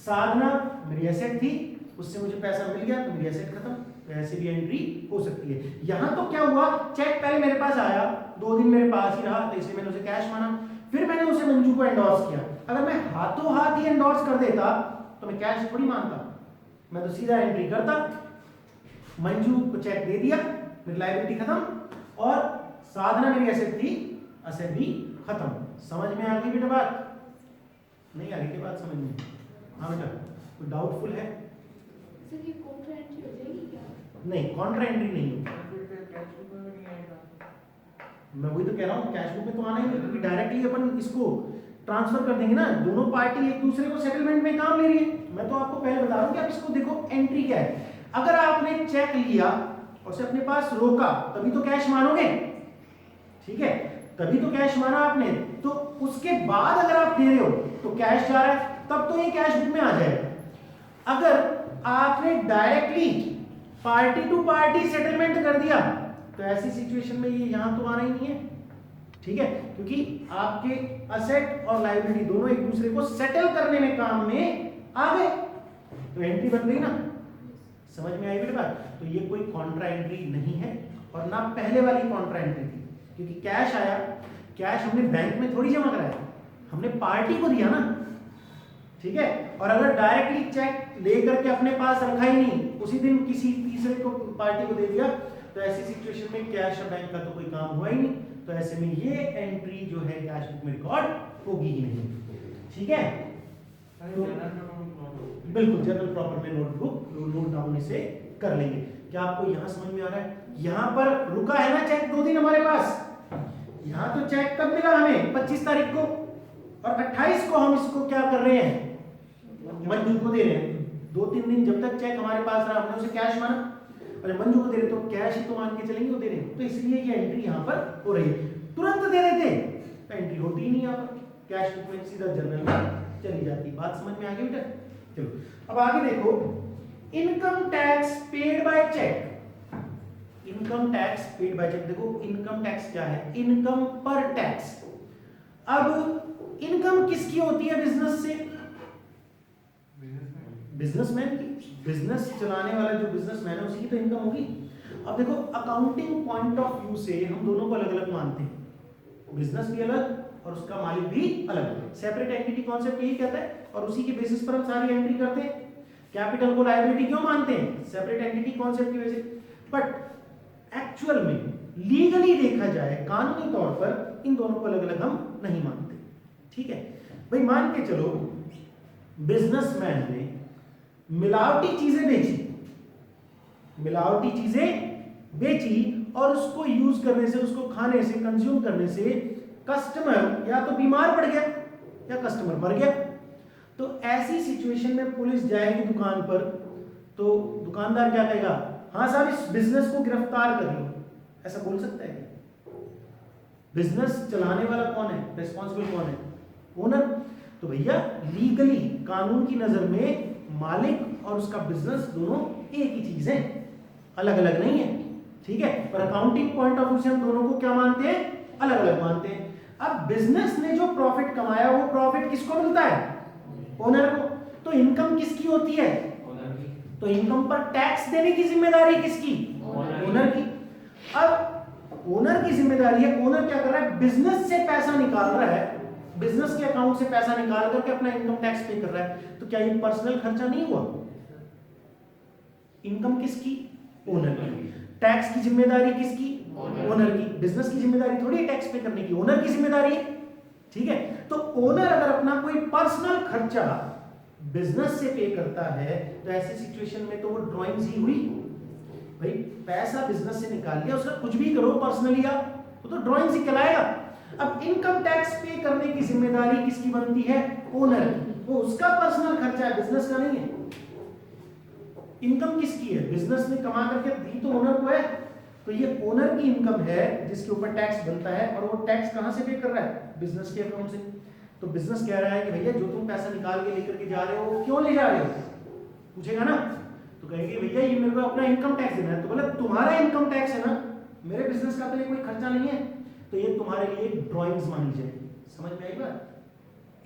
साधना मेरी एसेट थी, उससे मुझे पैसा मिल गया तो मेरी एसेट खत्म। तो ऐसे भी एंट्री हो सकती है। यहां तो क्या हुआ, चेक पहले मेरे पास आया, 2 दिन मेरे पास ही रहा, तो इसलिए मैंने उसे कैश माना, फिर मैंने उसे मंजू को एंडोर्स किया। अगर मैं हाथों हाथ ही एंडोर्स कर देता तो मैं कैश थोड़ी मानता, मैं तो सीधा एंट्री करता, मंजू को चेक दे दिया, मेरी लायबिलिटी खत्म, और साधना मेरी एसेट थी, एसेट भी खत्म। समझ में आ गई बेटा बात? नहीं आ रही क्या बात समझ में? हाँ बेटा, कोई डाउटफुल है? सर ये कॉन्ट्रा एंट्री हो जाएगी क्या? नहीं, कॉन्ट्रा एंट्री नहीं होगी। मैं वही तो कह रहा हूँ, कैश बुक में तो आना ही नहीं, क्योंकि डायरेक्टली अपन इसको ट्रांसफर कर देंगे ना, दोनों पार्टी एक दूसरे को सेटलमेंट में काम ले रही है। मैं तो आपको पहले बता रहा हूँ कि आप इसको देखो एंट्री क्या है। अगर आपने चेक लिया और उसे अपने पास रोका तभी तो कैश मानोगे, ठीक है? तभी तो कैश माना आपने, तो उसके बाद अगर आप दे रहे हो तो कैश जा रहा है, तब तो ये कैश बुक में आ जाएगा। अगर आपने directly party to party settlement कर दिया तो ऐसी सिचुएशन में ये यहां तो आना ही नहीं है, ठीक है? क्योंकि आपके असेट और लायबिलिटी दोनों एक दूसरे को सेटल करने में काम में आ गए, तो एंट्री बन गई ना। समझ में आई बेटा बात? तो ये कोई कॉन्ट्रा एंट्री नहीं है, और ना पहले वाली कॉन्ट्रा एंट्री थी, क्योंकि कैश आया, कैश हमने बैंक में थोड़ी जमा कराया, हमने पार्टी को दिया ना, ठीक है? और अगर डायरेक्टली चेक लेकर के अपने पास रखा ही नहीं, उसी दिन किसी तीसरे को पार्टी को दे दिया, तो ऐसी सिचुएशन में कैश और बैंक का तो कोई काम हुआ ही नहीं, तो ऐसे में ये एंट्री जो है कैश बुक में रिकॉर्ड होगी ही नहीं, ठीक है? तो बिल्कुल जनरल प्रॉपर में नोट डाउन इसे कर लेंगे। क्या आपको यहां समझ में आ रहा है? यहां पर रुका है ना चेक 2 दिन हमारे पास, यहां तो चेक कब मिला हमें? 25 तारीख को, और 28 को हम इसको क्या कर रहे हैं? मंजू को दे रहे हैं। 2-3 दिन जब तक चेक हमारे पास रहा हमने उसे कैश माना, और मंजू को दे रहे तो कैश ही तो मान के चलेंगे वो दे रहे हैं, तो इसलिए ये एंट्री यहाँ पर हो रही है। तुरंत दे देते तो एंट्री होती ही नहीं यहाँ पर, कैश बुक में सीधा जर्नल में चली जाती। बात समझ में आ गई बेटा? चलो अब आगे देखो, income tax paid by cheque. Income tax paid by cheque, देखो इनकम टैक्स क्या है? इनकम पर टैक्स। अब इनकम किसकी होती है बिजनेस से? बिजनेसमैन की। बिजनेस चलाने वाला जो बिजनेसमैन है उसी की तो इनकम होगी। अब देखो अकाउंटिंग पॉइंट ऑफ व्यू से हम दोनों को अलग अलग मानते हैं, बिजनेस भी अलग और उसका मालिक भी अलग। सेपरेट एंटिटी कॉन्सेप्ट यही कहता है, और उसी के बेसिस पर हम सारी एंट्री करते हैं। कैपिटल को लायबिलिटी क्यों मानते हैं? सेपरेट एंटिटी कॉन्सेप्ट की वजह से। बट एक्चुअल में लीगली देखा जाए, कानूनी तौर पर इन दोनों को अलग अलग हम नहीं मानते, ठीक है भाई? मान के चलो बिजनेसमैन ने मिलावटी चीजें बेची, मिलावटी चीजें बेची, और उसको यूज करने से, उसको खाने से, कंज्यूम करने से कस्टमर या तो बीमार पड़ गया या कस्टमर मर गया। तो ऐसी सिचुएशन में पुलिस जाएगी दुकान पर, तो दुकानदार क्या कहेगा, हाँ साहब इस बिजनेस को गिरफ्तार कर लो, ऐसा बोल सकता है? बिजनेस चलाने वाला कौन है, रिस्पॉन्सिबल कौन है, ओनर। तो भैया लीगली कानून की नजर में मालिक और उसका बिजनेस दोनों एक ही चीज है, अलग अलग नहीं है, ठीक है। पर अकाउंटिंग पॉइंट ऑफ व्यू से हम दोनों को क्या मानते हैं, अलग अलग मानते हैं। अब बिजनेस ने जो प्रॉफिट कमाया वो प्रॉफिट किसको मिलता है, ओनर को। तो इनकम किसकी होती है, ओनर की। तो इनकम पर टैक्स देने की जिम्मेदारी किसकी, ओनर की। अब ओनर की जिम्मेदारी है, ओनर क्या कर रहा है, बिजनेस से पैसा निकाल रहा है, बिजनेस के अकाउंट से पैसा निकाल करके अपना इनकम टैक्स पे कर रहा है। तो क्या ये पर्सनल खर्चा नहीं हुआ, इनकम किसकी, ओनर की। टैक्स की जिम्मेदारी किसकी, ओनर की। बिजनेस की जिम्मेदारी थोड़ी है टैक्स पे करने की, ओनर की जिम्मेदारी है, ठीक है। तो ओनर अगर अपना कोई पर्सनल खर्चा बिजनेस से पे करता है तो ऐसी सिचुएशन में तो वो ड्राइंग्स ही हुई भाई, पैसा बिजनेस से निकाल लिया, उसका कुछ भी करो पर्सनली या वो तो ड्राइंग्स ही कहलाएगा। अब इनकम टैक्स पे करने की जिम्मेदारी किसकी बनती है, ओनर की। वो उसका पर्सनल खर्चा है, बिजनेस का नहीं है। इनकम किसकी है, बिजनेस ने कमा करके दी तो ओनर को है, तो ये ओनर की इनकम है जिसके ऊपर टैक्स बनता है, और वो टैक्स कहां से पे कर रहा है, बिजनेस के अकाउंट से। तो बिजनेस कह रहा है कि भैया जो तुम पैसा निकाल के लेकर के जा रहे हो वो क्यों ले जा रहे हो, पूछेगा ना। तो कहेंगे भैया ये मेरे को अपना इनकम टैक्स देना है। तो बोले तुम्हारा इनकम टैक्स है ना, मेरे बिजनेस का तो ये कोई खर्चा नहीं है, तो ये तुम्हारे लिए ड्राइंग्स मानी जाएगी। समझ में आई बात,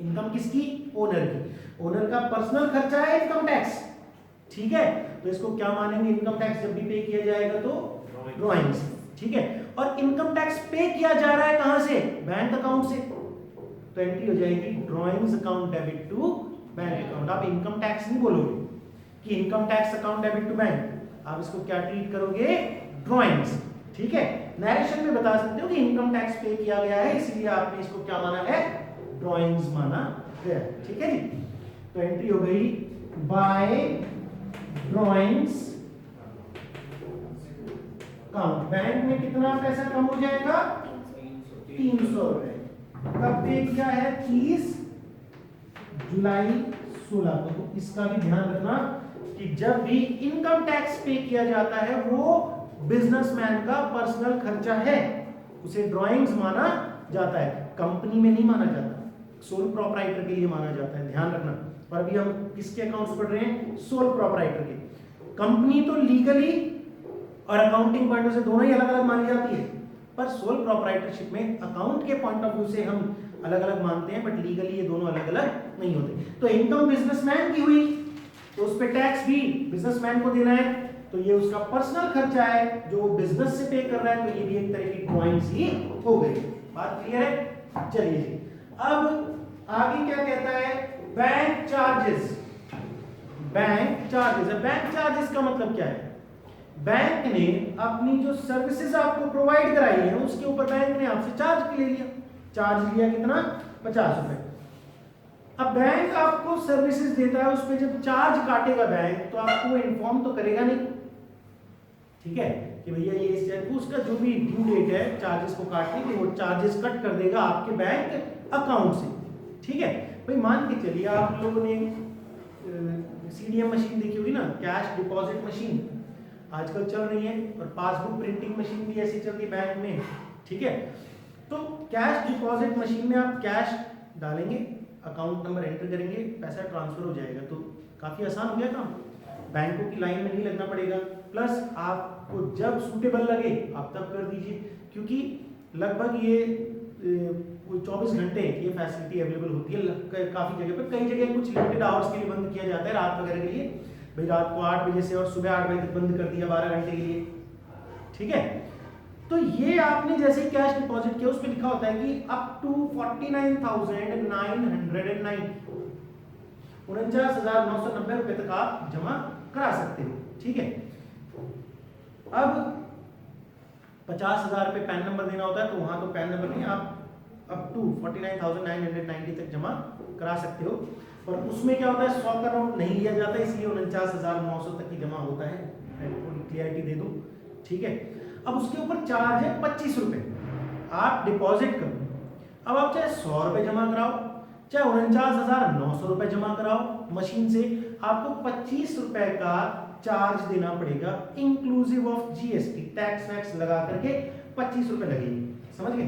इनकम किसकी, ओनर की। ओनर का पर्सनल खर्चा है इनकम टैक्स, ठीक है। तो इसको क्या मानेंगे, इनकम टैक्स जब भी पे किया जाएगा तो ड्राइंग्स, ठीक है। और इनकम टैक्स पे किया जा रहा है कहां से, बैंक अकाउंट से, तो एंट्री हो जाएगी drawings account debit to bank account. आप इनकम टैक्स नहीं बोलोगे कि income tax account debit to bank, आप इसको क्या ट्रीट करोगे, ड्राइंग्स, ठीक है। नरेशन में बता सकते हो कि इनकम टैक्स पे किया गया है, इसलिए आपने इसको क्या माना है, ड्राइंग्स माना गया, ठीक है जी। तो एंट्री हो गई बाय ड्राइंग्स अकाउंट। बैंक में कितना पैसा कम हो जाएगा, 300 रुपए। कब पे किया है, 30 जुलाई 16 को। तो इसका भी ध्यान रखना कि जब भी इनकम टैक्स पे किया जाता है वो बिजनेसमैन का पर्सनल खर्चा है, उसे ड्राइंग्स माना जाता है, कंपनी में नहीं माना जाता, सोल प्रोप्राइटर के लिए माना जाता है, ध्यान रखना। पर अभी हम किसके अकाउंट्स पढ़ रहे हैं, सोल प्रोप्राइटर के। कंपनी तो लीगली और अकाउंटिंग पॉइंट से दोनों ही अलग अलग मानी जाती है, पर सोल प्रोप्राइटरशिप में अकाउंट के पॉइंट ऑफ व्यू से हम अलग अलग मानते हैं, बट लीगली ये दोनों अलग अलग नहीं होते। तो इनकम बिजनेसमैन की हुई तो उस पर टैक्स भी बिजनेसमैन को देना है, तो ये उसका पर्सनल खर्चा है जो बिजनेस से पे कर रहा है, तो ये भी एक तरह की ड्राइंग्स ही हो गई। बात क्लियर है, चलिए जी। अब आगे क्या कहता है, बैंक चार्जेस। बैंक चार्जेस है, बैंक चार्जेस का मतलब क्या है, बैंक ने अपनी जो सर्विसेज आपको प्रोवाइड कराई है उसके ऊपर बैंक ने आपसे चार्ज ले लिया। चार्ज लिया कितना, 50 रुपए। अब बैंक आपको सर्विसेज देता है, उस पर जब चार्ज काटेगा बैंक तो आपको इन्फॉर्म तो करेगा नहीं, ठीक है, कि भैया ये इस चेक उसका जो भी ड्यू डेट है चार्जेस को काटने की, वो चार्जेस कट कर देगा आपके बैंक अकाउंट से, ठीक है। भाई मान के चलिए आप लोगों ने सीडीएम मशीन देखी हुई ना, कैश डिपॉजिट मशीन आजकल चल रही है, और पासबुक प्रिंटिंग मशीन भी ऐसी चलती है बैंक में, ठीक है। तो कैश डिपॉजिट मशीन में आप कैश डालेंगे, अकाउंट नंबर एंटर करेंगे, पैसा ट्रांसफर हो जाएगा, तो काफ़ी आसान हो गया काम, बैंकों की लाइन में नहीं लगना पड़ेगा। प्लस आपको जब सूटेबल लगे आप तब कर दीजिए, क्योंकि लगभग ये कोई 24 घंटे ये फैसिलिटी अवेलेबल होती है काफ़ी जगह पर। कई जगह कुछ लिमिटेड आवर्स के लिए बंद किया जाता है, रात वगैरह के लिए, भाई रात को 8 बजे से और सुबह 8 बजे तक बंद कर दिया 12 घंटे के लिए, ठीक है। तो ये आपने जैसे ही कैश डिपॉजिट किया उस पर लिखा होता है कि अप टू 49,909 49,990 रुपए तक आप जमा करा सकते हो, ठीक है। अब 50,000 रुपए पैन नंबर देना होता है, तो वहां तो पैन नंबर नहीं, आप अप टू 49,990 तक जमा करा सकते हो। और उसमें क्या होता है, 100 का नोट नहीं लिया जाता, इसलिए 49,900 तक ही जमा होता है, थोड़ी क्लियरिटी दे दूं, ठीक है। अब उसके ऊपर चार्ज है 25 रुपए, आप डिपॉजिट करो। अब आप चाहे 100 रुपए जमा कराओ, चाहे 49,900 रुपए जमा कराओ मशीन से, आपको 25 रुपए का चार्ज देना पड़ेगा inclusive of GST, tax wax लगा करके 25 रुपए लगेंगे। समझ गए?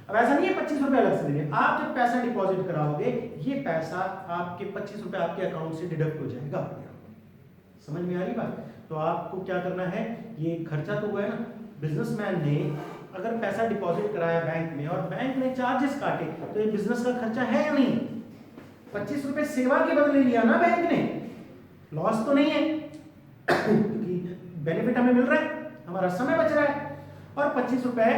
अब ऐसा नहीं है 25 रुपए अलग से देंगे, आप जब पैसा डिपॉजिट कराओगे ये पैसा आपके 25 रुपए आपके अकाउंट से डिडक्ट हो जाएगा। समझ में आ रही बात? तो आपको क्या करना है, ये खर्चा तो हुआ है ना, बिजनेसमैन ने अगर पैसा डिपॉजिट कराया बैंक में और बैंक ने चार्जेस काटे तो ये बिजनेस का खर्चा है या नहीं? 25 रुपए सेवा के बदले लिया ना बैंक ने, लॉस तो नहीं है क्योंकि बेनिफिट हमें मिल रहा है, हमारा समय बच रहा है, और 25 रुपए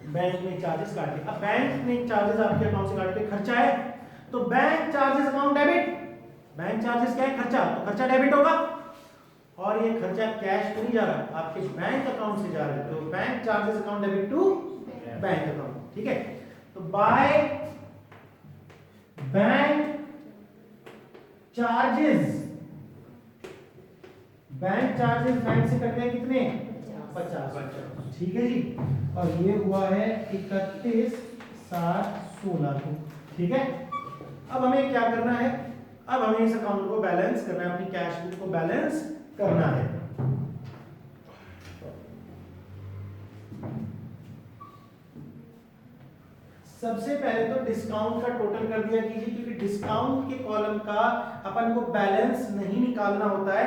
बैंक ने चार्जेस काटे। अब बैंक ने चार्जेस आपके अकाउंट से काट के खर्चा है, तो bank charges account debit, bank charges क्या है? खर्चा, तो खर्चा डेबिट होगा, और ये खर्चा कैश में नहीं जा रहा, आपके बैंक अकाउंट से जा रहा है, तो bank charges account debit to bank account. ठीक है, तो by bank charges, bank charges bank से कटते हैं कितने? 50। ठीक है जी, और ये हुआ है 31/7/16 को। ठीक है, अब हमें क्या करना है, अब हमें इस अकाउंट को बैलेंस करना है, अपनी कैश बुक को बैलेंस करना है। सबसे पहले तो डिस्काउंट का टोटल कर दिया कीजिए, क्योंकि डिस्काउंट के कॉलम का अपन को बैलेंस नहीं निकालना होता है,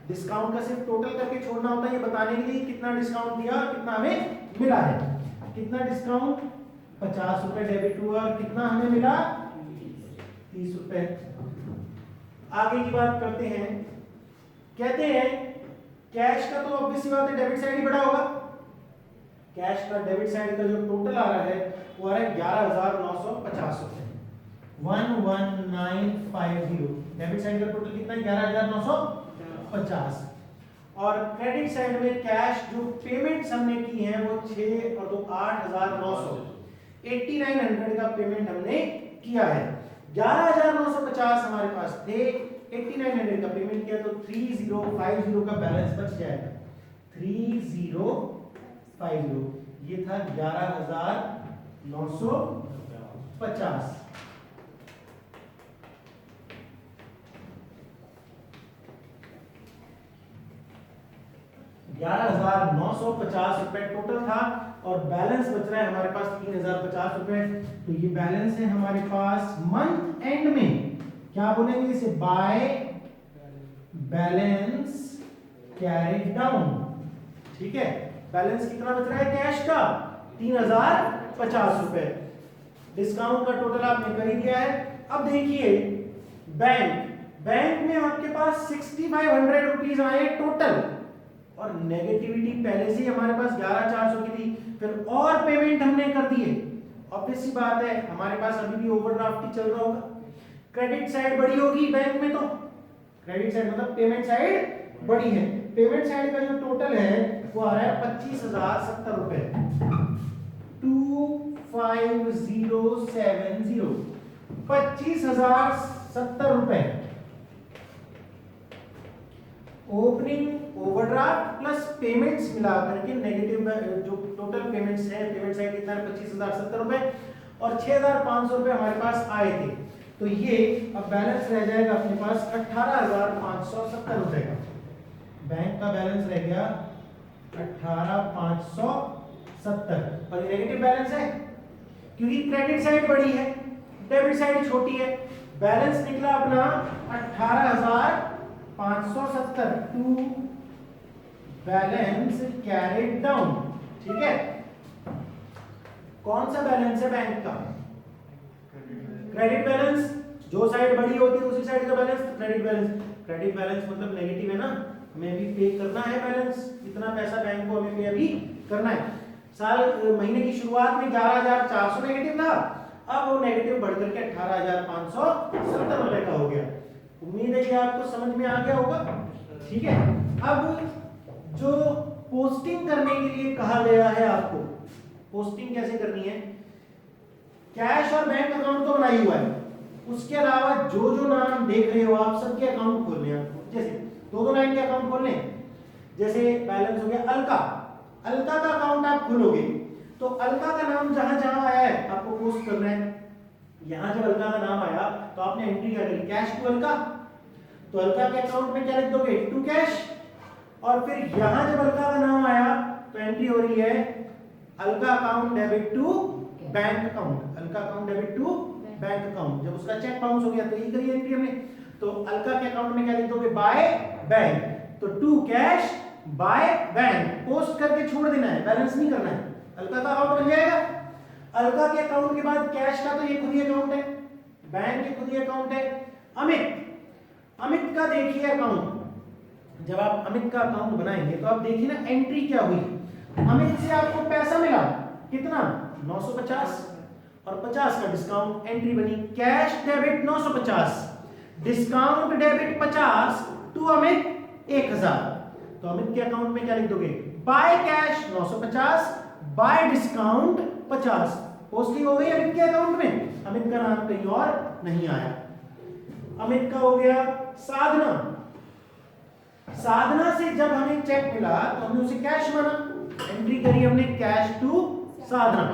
डिस्काउंट का सिर्फ टोटल करके छोड़ना होता है, ये बताने के लिए कितना डिस्काउंट दिया और कितना हमें मिला है। कितना डिस्काउंट? 50 रुपए डेबिट हुआ, और कितना हमें मिला? 30 रुपए। आगे की बात करते हैं, कहते हैं कैश का तो ऑब्वियसली बात है डेबिट साइड ही बड़ा होगा, कैश का डेबिट साइड का जो टोटल आ रहा है वो आ रहा है 11,950 रुपए, 11950। डेबिट साइड का टोटल कितना? 11,950। और क्रेडिट साइड में कैश जो पेमेंट्स हमने की हैं वो 6 और 2 8,900, 8900 का पेमेंट हमने किया है। 11,950 हमारे पास थे, 8900 का पेमेंट किया, तो 3050 का बैलेंस बच जाएगा। 3050 ये था 11,950। ₹11,950 टोटल था, और बैलेंस बच रहा है हमारे पास 3,050 रुपए। तो ये बैलेंस है हमारे पास मंथ एंड में, क्या बोलेंगे इसे? By balance carried down. ठीक है, बैलेंस कितना बच रहा है कैश का? 3,050 रुपए। डिस्काउंट का टोटल आपने कर ही दिया है। अब देखिए बैंक में आपके पास 6,500 रुपीज आए टोटल, और नेगेटिविटी पहले से ही हमारे पास 11,400 की थी, फिर और पेमेंट हमने कर दिए। ऑब्वियस सी बात है हमारे पास अभी भी ओवरड्राफ्ट ही चल रहा होगा, क्रेडिट साइड बड़ी होगी बैंक में, तो क्रेडिट साइड मतलब पेमेंट साइड बड़ी है। पेमेंट साइड का जो टोटल है वो आ रहा है 25,070 रुपए, 25070, 25,070 रुपए। ओपनिंग ओवरड्राफ्ट प्लस पेमेंट्स मिला करके नेगेटिव जो टोटल पेमेंट्स है, पेमेंट साइड कितना है? 25,070 रुपए, और 6,500 रुपए हमारे पास आए थे, तो ये अब बैलेंस रह जाएगा अपने पास 18,570 रुपए का। बैंक का बैलेंस रह गया 18,570, और ये नेगेटिव बैलेंस है क्योंकि क्रेडिट साइड बड़ी है, डेबिट साइड छोटी है। बैलेंस निकला अपना 18,570 टू बैलेंस कैरिड डाउन। ठीक है, कौन सा बैलेंस है बैंक का? Credit balance. जो साइड बड़ी होती है उसी साइड का balance credit balance. Credit balance मतलब नेगेटिव है ना, हमें भी पे करना है बैलेंस, इतना पैसा बैंक को हमें पे अभी करना है। महीने की शुरुआत में 11,400 नेगेटिव था, अब वो नेगेटिव बढ़कर के 18,570 रुपए का हो गया। उम्मीद है कि आपको समझ में आ गया होगा। ठीक है, अब जो पोस्टिंग करने के लिए कहा गया है आपको, पोस्टिंग कैसे करनी है? कैश और बैंक अकाउंट तो बनाई हुआ है, उसके अलावा जो जो नाम देख रहे हो आप सबके अकाउंट खोलने हैं आपको। जैसे दो लाइन के अकाउंट खोलने, जैसे बैलेंस हो गया अलका, अलका का अकाउंट आप खोलोगे तो अलका का नाम जहां जहां आया है आपको पोस्ट करना है। यहां जब अलका का नाम आया तो आपने एंट्री क्या करी, कैश टू अलका, तो अलका के अकाउंट में क्या लिख दोगे, टू कैश। और फिर यहां जब अलका का नाम आया तो एंट्री हो रही है Alka account debit to bank account, Alka account debit to bank account. जब उसका चेक बाउंस हो गया तो यही करी एंट्री हमने। तो अलका के अकाउंट में क्या लिख दोगे, बाय बैंक, तो to cash by bank, post करके छोड़ देना है, बैलेंस नहीं करना है, अलका का अकाउंट बन जाएगा। अलका के अकाउंट के बाद कैश का तो ये खुद ही अकाउंट है, बैंक के खुद ही अकाउंट है। अमित का देखिए अकाउंट, जब आप अमित का अकाउंट बनाएंगे तो आप देखिए ना एंट्री क्या हुई, अमित से आपको पैसा मिला कितना, 950, और 50 का डिस्काउंट, एंट्री बनी cash debit 950, discount debit 50 to Amit 1000। तो अमित के अकाउंट में क्या लिख दोगे, by cash 950 by discount 50, posting हो गई अमित के अकाउंट में, अमित का नाम कहीं और नहीं आया। अमित का हो गया साधना, साधना से जब हमें चेक मिला तो हमने उसे कैश माना, एंट्री करी हमने कैश टू साधना,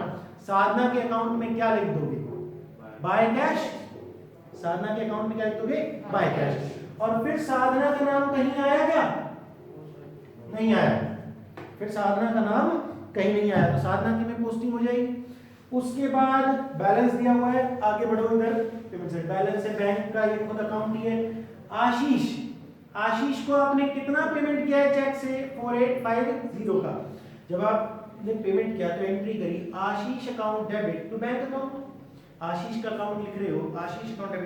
साधना के अकाउंट में क्या लिख दोगे, बाय कैश, साधना के अकाउंट में क्या लिख दोगे, बाय कैश। और फिर साधना का नाम कहीं आया क्या, नहीं आया, फिर साधना का नाम कहीं नहीं आया, तो साधना की में पोस्टिंग हो जाएगी। उसके बाद बैलेंस दिया हुआ है, आगे बढ़ो इधर, पेमेंट से बैलेंस है बैंक का, ये खुद अकाउंट ही है। आशीष, आशीष को आपने कितना पेमेंट किया है चेक से, 4850 का। जब आपने पेमेंट किया तो एंट्री करी Ashish account debit to bank account, Ashish का अकाउंट लिख रहे हो, आशीष अकाउंट डेबिट